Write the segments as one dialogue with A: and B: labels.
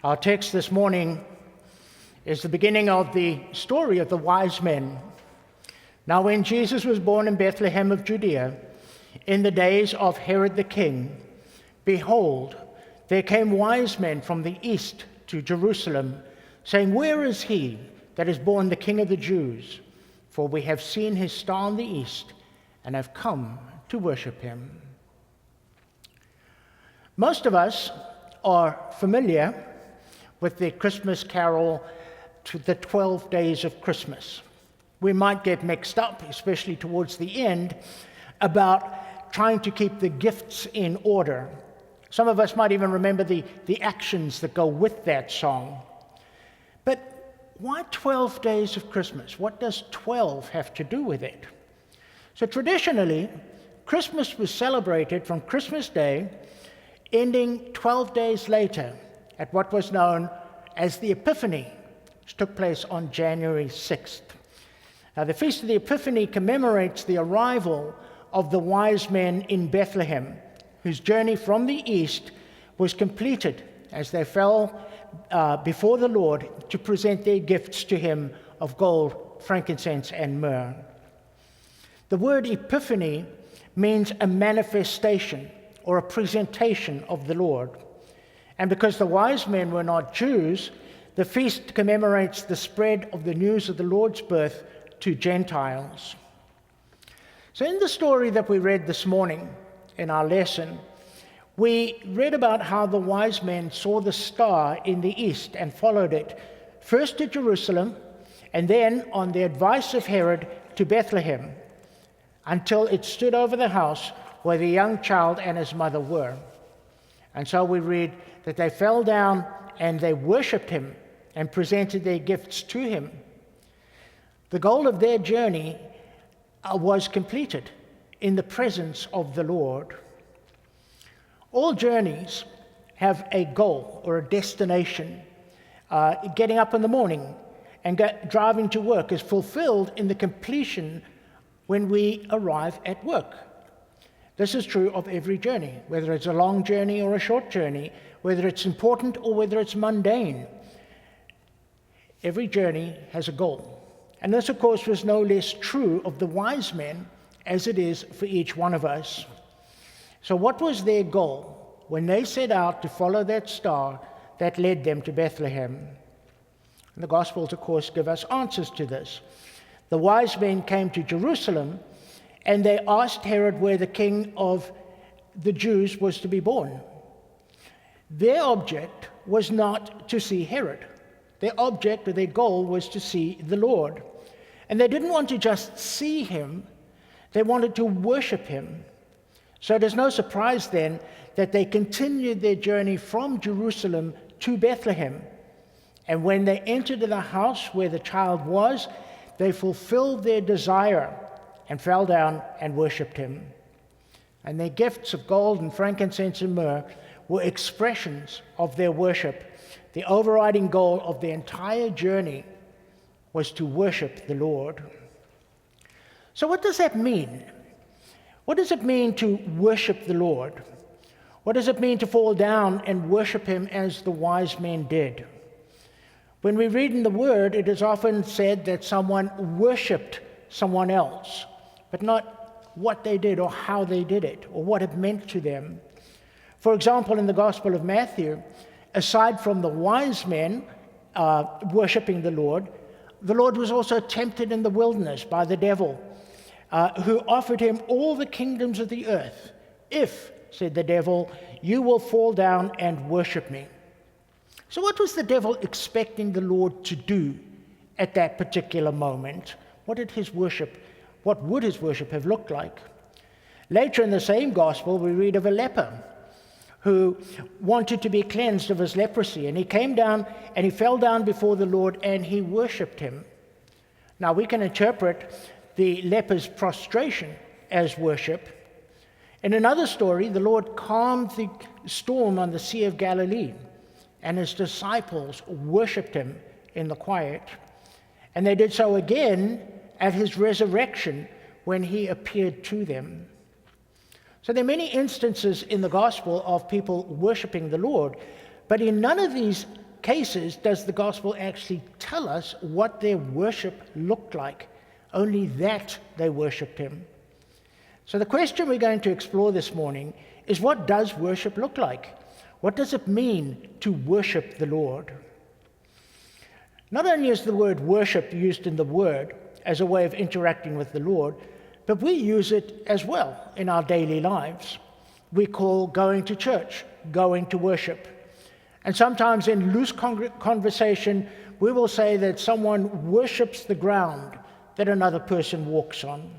A: Our text this morning is the beginning of the story of the wise men. Now, when Jesus was born in Bethlehem of Judea, in the days of Herod the king, behold, there came wise men from the east to Jerusalem, saying, "Where is he that is born the King of the Jews? For we have seen his star in the east and have come to worship him." Most of us are familiar with the Christmas carol, to the 12 days of Christmas. We might get mixed up, especially towards the end, about trying to keep the gifts in order. Some of us might even remember the actions that go with that song. But why 12 days of Christmas? What does 12 have to do with it? So traditionally, Christmas was celebrated from Christmas Day, ending 12 days later at what was known as the Epiphany, which took place on January 6th. Now, the Feast of the Epiphany commemorates the arrival of the wise men in Bethlehem, whose journey from the east was completed as they fell before the Lord to present their gifts to him of gold, frankincense, and myrrh. The word Epiphany means a manifestation or a presentation of the Lord. And because the wise men were not Jews, the feast commemorates the spread of the news of the Lord's birth to Gentiles. So in the story that we read this morning in our lesson, we read about how the wise men saw the star in the east and followed it, first to Jerusalem, and then, on the advice of Herod, to Bethlehem, until it stood over the house where the young child and his mother were. And so we read that they fell down and they worshipped him and presented their gifts to him. The goal of their journey was completed in the presence of the Lord. All journeys have a goal or a destination. Getting up in the morning and driving to work is fulfilled in the completion when we arrive at work. This is true of every journey, whether it's a long journey or a short journey, whether it's important or whether it's mundane. Every journey has a goal. And this, of course, was no less true of the wise men as it is for each one of us. So what was their goal when they set out to follow that star that led them to Bethlehem? And the Gospels, of course, give us answers to this. The wise men came to Jerusalem, and they asked Herod where the King of the Jews was to be born. Their object was not to see Herod. Their object or their goal was to see the Lord. And they didn't want to just see him, they wanted to worship him. So it is no surprise then that they continued their journey from Jerusalem to Bethlehem. And when they entered the house where the child was, they fulfilled their desire and fell down and worshipped him. And their gifts of gold and frankincense and myrrh were expressions of their worship. The overriding goal of the entire journey was to worship the Lord. So what does that mean? What does it mean to worship the Lord? What does it mean to fall down and worship him as the wise men did? When we read in the Word, it is often said that someone worshipped someone else, but not what they did or how they did it or what it meant to them. For example, in the Gospel of Matthew, aside from the wise men worshipping the Lord was also tempted in the wilderness by the devil, who offered him all the kingdoms of the earth. "If," said the devil, "you will fall down and worship me." So what was the devil expecting the Lord to do at that particular moment? What would his worship have looked like? Later in the same gospel, we read of a leper who wanted to be cleansed of his leprosy, and he came down and he fell down before the Lord and he worshipped him. Now, we can interpret the leper's prostration as worship. In another story, the Lord calmed the storm on the Sea of Galilee, and his disciples worshipped him in the quiet. And they did so again at his resurrection when he appeared to them. So there are many instances in the gospel of people worshiping the Lord, but in none of these cases does the gospel actually tell us what their worship looked like, only that they worshipped him. So the question we're going to explore this morning is, what does worship look like? What does it mean to worship the Lord? Not only is the word worship used in the Word as a way of interacting with the Lord, but we use it as well in our daily lives. We call going to church, going to worship. And sometimes in loose conversation, we will say that someone worships the ground that another person walks on.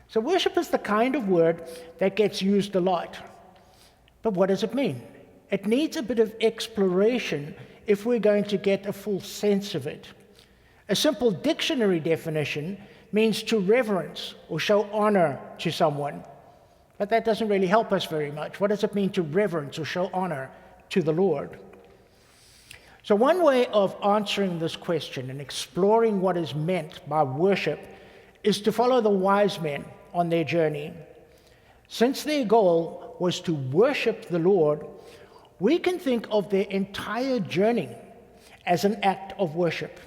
A: So worship is the kind of word that gets used a lot. But what does it mean? It needs a bit of exploration if we're going to get a full sense of it. A simple dictionary definition means to reverence or show honor to someone. But that doesn't really help us very much. What does it mean to reverence or show honor to the Lord? So one way of answering this question and exploring what is meant by worship is to follow the wise men on their journey. Since their goal was to worship the Lord, we can think of their entire journey as an act of worship.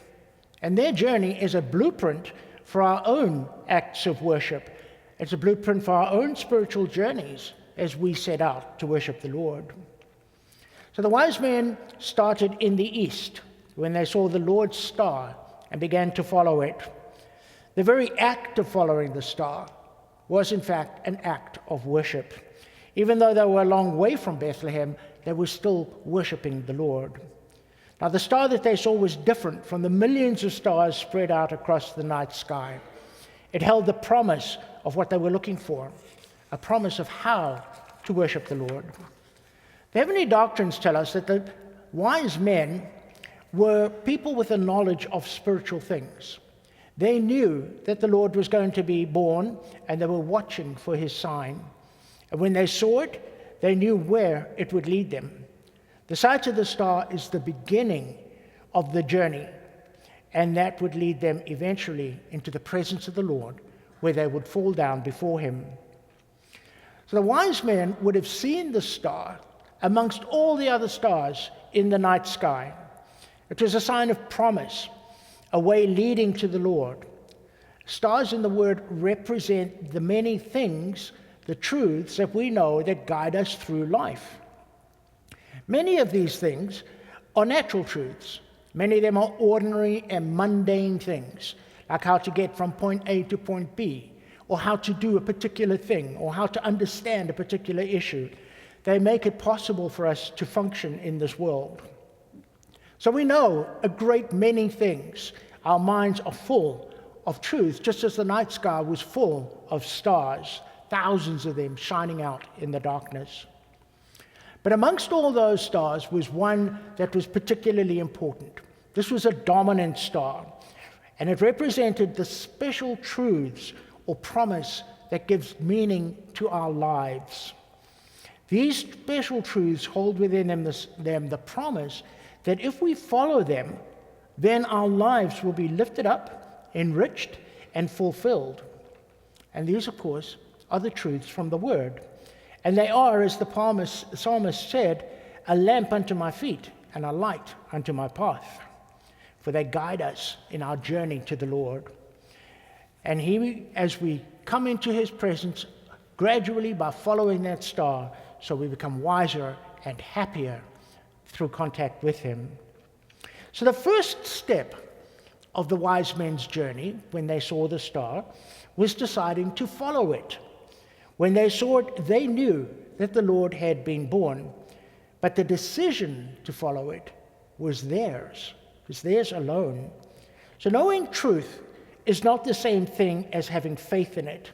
A: And their journey is a blueprint for our own acts of worship. It's a blueprint for our own spiritual journeys as we set out to worship the Lord. So the wise men started in the east when they saw the Lord's star and began to follow it. The very act of following the star was in fact an act of worship. Even though they were a long way from Bethlehem, they were still worshiping the Lord. Now the star that they saw was different from the millions of stars spread out across the night sky. It held the promise of what they were looking for, a promise of how to worship the Lord. The heavenly doctrines tell us that the wise men were people with a knowledge of spiritual things. They knew that the Lord was going to be born, and they were watching for his sign. And when they saw it, they knew where it would lead them. The sight of the star is the beginning of the journey, and that would lead them eventually into the presence of the Lord, where they would fall down before him. So the wise men would have seen the star amongst all the other stars in the night sky. It was a sign of promise, a way leading to the Lord. Stars in the Word represent the many things, the truths that we know that guide us through life. Many of these things are natural truths. Many of them are ordinary and mundane things, like how to get from point A to point B, or how to do a particular thing, or how to understand a particular issue. They make it possible for us to function in this world. So we know a great many things. Our minds are full of truth, just as the night sky was full of stars, thousands of them shining out in the darkness. But amongst all those stars was one that was particularly important. This was a dominant star, and it represented the special truths or promise that gives meaning to our lives. These special truths hold within them the promise that if we follow them, then our lives will be lifted up, enriched, and fulfilled. And these, of course, are the truths from the Word. And they are, as the psalmist said, a lamp unto my feet and a light unto my path. For they guide us in our journey to the Lord. And as we come into his presence, gradually by following that star, so we become wiser and happier through contact with him. So the first step of the wise men's journey, when they saw the star, was deciding to follow it. When they saw it, they knew that the Lord had been born, but the decision to follow it was theirs. It was theirs alone. So knowing truth is not the same thing as having faith in it,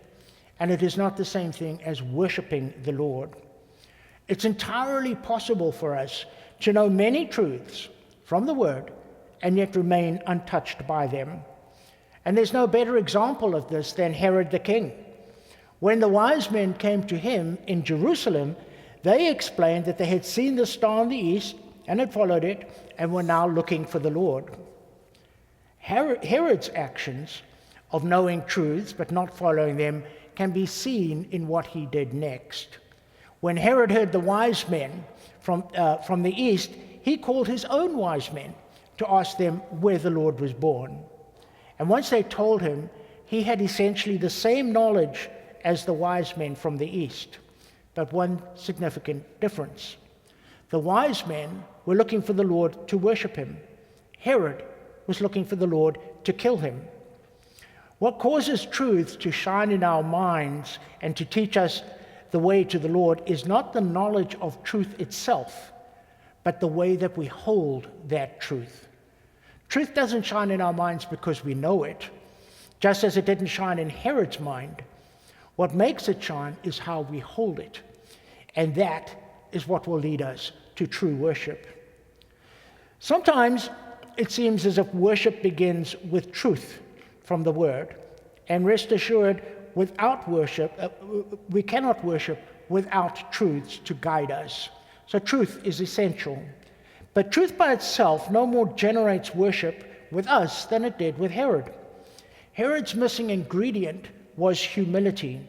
A: and it is not the same thing as worshiping the Lord. It's entirely possible for us to know many truths from the Word and yet remain untouched by them. And there's no better example of this than Herod the king. When the wise men came to him in Jerusalem, they explained that they had seen the star in the east and had followed it and were now looking for the Lord. Herod's actions of knowing truths but not following them can be seen in what he did next. When Herod heard the wise men from the east, he called his own wise men to ask them where the Lord was born. And once they told him, he had essentially the same knowledge as the wise men from the east, but one significant difference. The wise men were looking for the Lord to worship him. Herod was looking for the Lord to kill him. What causes truth to shine in our minds and to teach us the way to the Lord is not the knowledge of truth itself, but the way that we hold that truth. Truth doesn't shine in our minds because we know it, just as it didn't shine in Herod's mind. What makes it shine is how we hold it, and that is what will lead us to true worship. Sometimes it seems as if worship begins with truth from the Word, and rest assured, without worship, we cannot worship without truths to guide us. So truth is essential. But truth by itself no more generates worship with us than it did with Herod. Herod's missing ingredient was humility.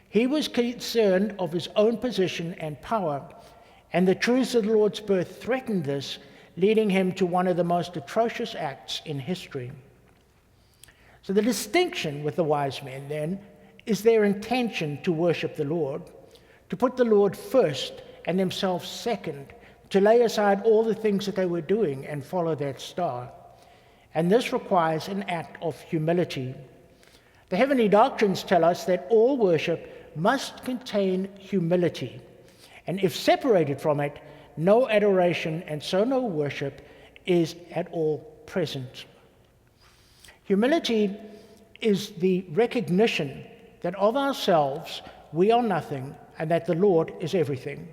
A: He was concerned of his own position and power, and the truths of the Lord's birth threatened this, leading him to one of the most atrocious acts in history. So the distinction with the wise men, then, is their intention to worship the Lord, to put the Lord first and themselves second, to lay aside all the things that they were doing and follow that star. And this requires an act of humility. The heavenly doctrines tell us that all worship must contain humility, and if separated from it, no adoration and so no worship is at all present. Humility is the recognition that of ourselves we are nothing and that the Lord is everything.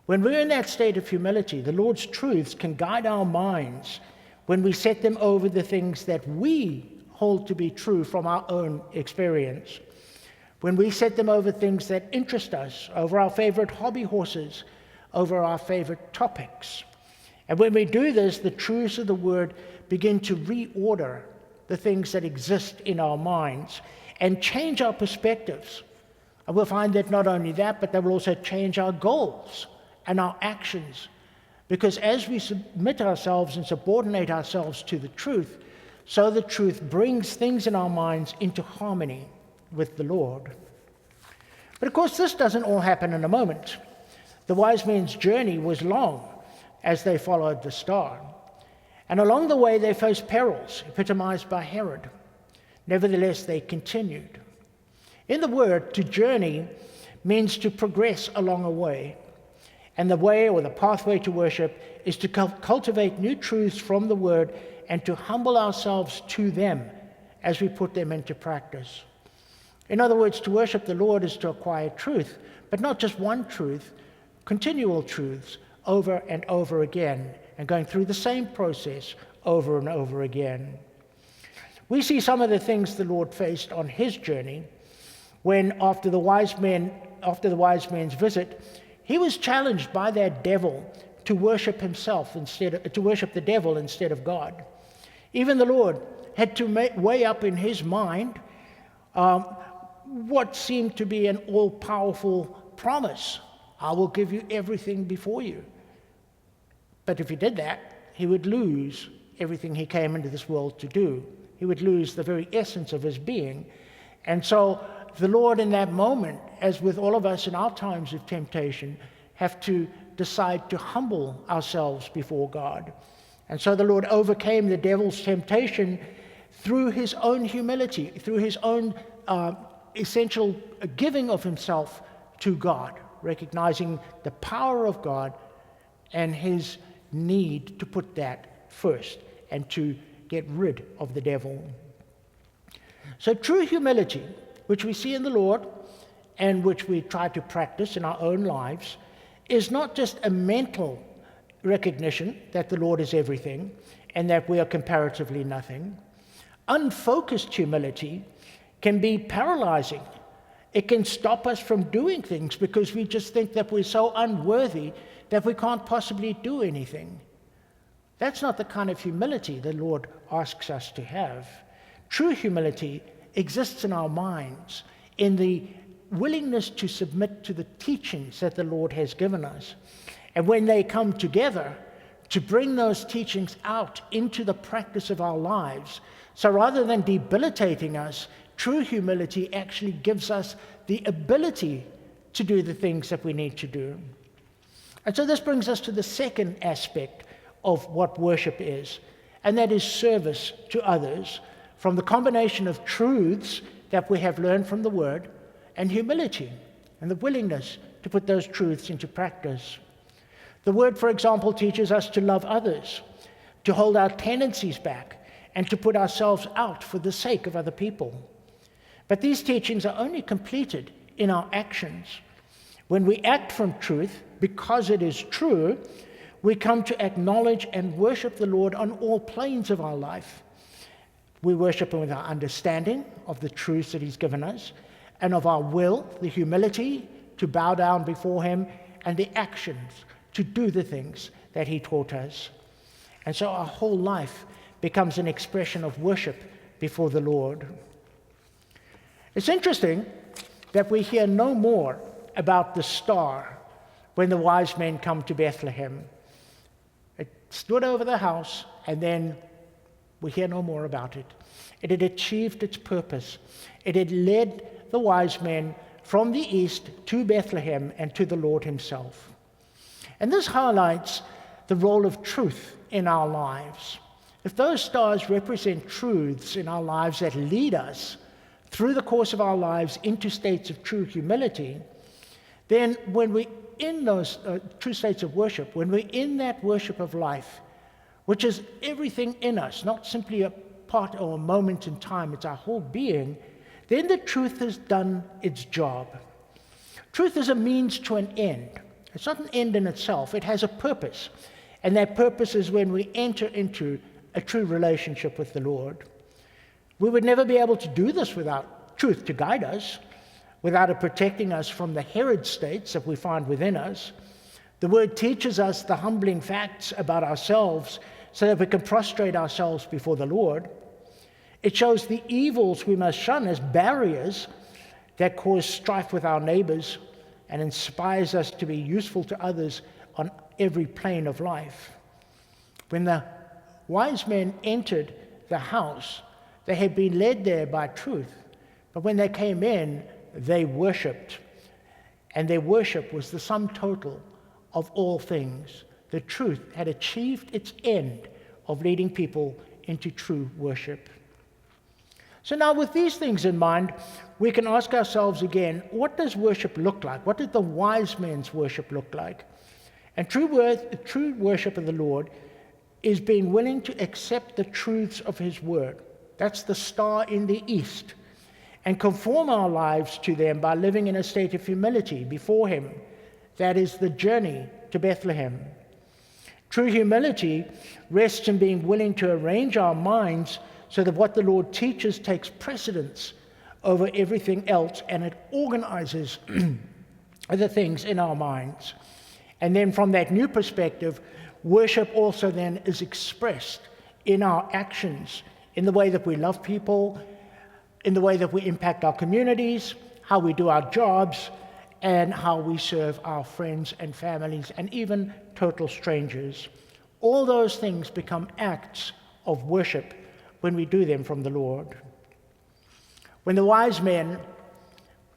A: When we're in that state of humility, the Lord's truths can guide our minds when we set them over the things that we hold to be true from our own experience. When we set them over things that interest us, over our favorite hobby horses, over our favorite topics. And when we do this, the truths of the Word begin to reorder the things that exist in our minds and change our perspectives. And we'll find that not only that, but they will also change our goals and our actions. Because as we submit ourselves and subordinate ourselves to the truth, so the truth brings things in our minds into harmony with the Lord. But of course, this doesn't all happen in a moment. The wise men's journey was long as they followed the star. And along the way, they faced perils, epitomized by Herod. Nevertheless, they continued. In the word, to journey means to progress along a way. And the way or the pathway to worship is to cultivate new truths from the word and to humble ourselves to them as we put them into practice. In other words, to worship the Lord is to acquire truth, but not just one truth, continual truths over and over again, and going through the same process over and over again. We see some of the things the Lord faced on his journey when, after the wise men's visit, he was challenged by that devil to worship the devil instead of God. Even the Lord had to weigh up in his mind what seemed to be an all-powerful promise. I will give you everything before you. But if he did that, he would lose everything he came into this world to do. He would lose the very essence of his being. And so the Lord in that moment, as with all of us in our times of temptation, have to decide to humble ourselves before God. And so the Lord overcame the devil's temptation through his own humility, through his own essential giving of himself to God, recognizing the power of God and his need to put that first and to get rid of the devil. So true humility, which we see in the Lord and which we try to practice in our own lives, is not just a mental recognition that the Lord is everything and that we are comparatively nothing. Unfocused humility can be paralyzing. It can stop us from doing things because we just think that we're so unworthy that we can't possibly do anything. That's not the kind of humility the Lord asks us to have. True humility exists in our minds, in the willingness to submit to the teachings that the Lord has given us. And when they come together, to bring those teachings out into the practice of our lives. So rather than debilitating us, true humility actually gives us the ability to do the things that we need to do. And so this brings us to the second aspect of what worship is, and that is service to others, from the combination of truths that we have learned from the Word and humility and the willingness to put those truths into practice. The Word, for example, teaches us to love others, to hold our tendencies back, and to put ourselves out for the sake of other people. But these teachings are only completed in our actions. When we act from truth, because it is true, we come to acknowledge and worship the Lord on all planes of our life. We worship Him with our understanding of the truths that He's given us, and of our will, the humility to bow down before Him, and the actions to do the things that He taught us. And so our whole life becomes an expression of worship before the Lord. It's interesting that we hear no more about the star when the wise men come to Bethlehem. It stood over the house, and then we hear no more about it. It had achieved its purpose. It had led the wise men from the east to Bethlehem and to the Lord Himself. And this highlights the role of truth in our lives. If those stars represent truths in our lives that lead us through the course of our lives into states of true humility, then when we're in those true states of worship, when we're in that worship of life, which is everything in us, not simply a part or a moment in time, it's our whole being, then the truth has done its job. Truth is a means to an end. It's not an end in itself. It has a purpose. And that purpose is when we enter into a true relationship with the Lord. We would never be able to do this without truth to guide us, without it protecting us from the Herod states that we find within us. The Word teaches us the humbling facts about ourselves so that we can prostrate ourselves before the Lord. It shows the evils we must shun as barriers that cause strife with our neighbors, and inspires us to be useful to others on every plane of life. When the wise men entered the house, they had been led there by truth, but when they came in, they worshipped. And their worship was the sum total of all things. The truth had achieved its end of leading people into true worship. So now with these things in mind, we can ask ourselves again, what does worship look like? What did the wise men's worship look like? And true worship of the Lord is being willing to accept the truths of His Word. That's the star in the east. And conform our lives to them by living in a state of humility before Him. That is the journey to Bethlehem. True humility rests in being willing to arrange our minds so that what the Lord teaches takes precedence over everything else, and it organizes the things in our minds. And then from that new perspective, worship also then is expressed in our actions, in the way that we love people, in the way that we impact our communities, how we do our jobs, and how we serve our friends and families, and even total strangers. All those things become acts of worship when we do them from the Lord. When the wise men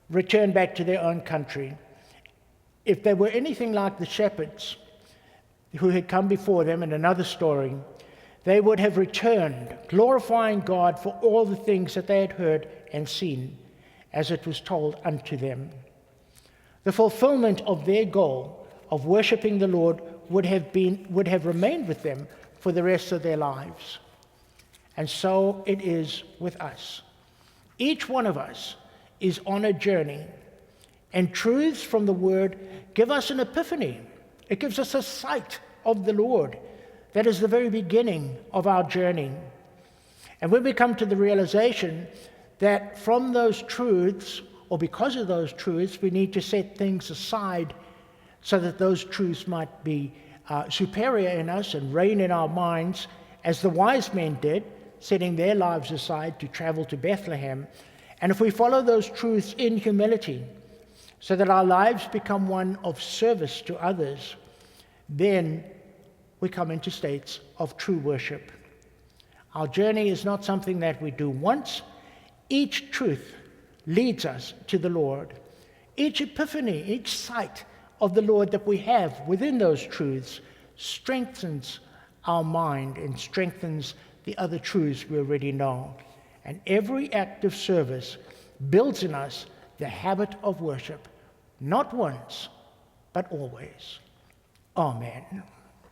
A: returned back to their own country, if they were anything like the shepherds who had come before them in another story, they would have returned, glorifying God for all the things that they had heard and seen, as it was told unto them. The fulfillment of their goal of worshiping the Lord would have remained with them for the rest of their lives. And so it is with us. Each one of us is on a journey, and truths from the Word give us an epiphany. It gives us a sight of the Lord. That is the very beginning of our journey. And when we come to the realization that from those truths, or because of those truths, we need to set things aside so that those truths might be superior in us and reign in our minds, as the wise men did, setting their lives aside to travel to Bethlehem. And if we follow those truths in humility, so that our lives become one of service to others, then we come into states of true worship. Our journey is not something that we do once. Each truth leads us to the Lord. Each epiphany, each sight of the Lord that we have within those truths strengthens our mind and strengthens the other truths we already know. And every act of service builds in us the habit of worship, not once, but always. Amen.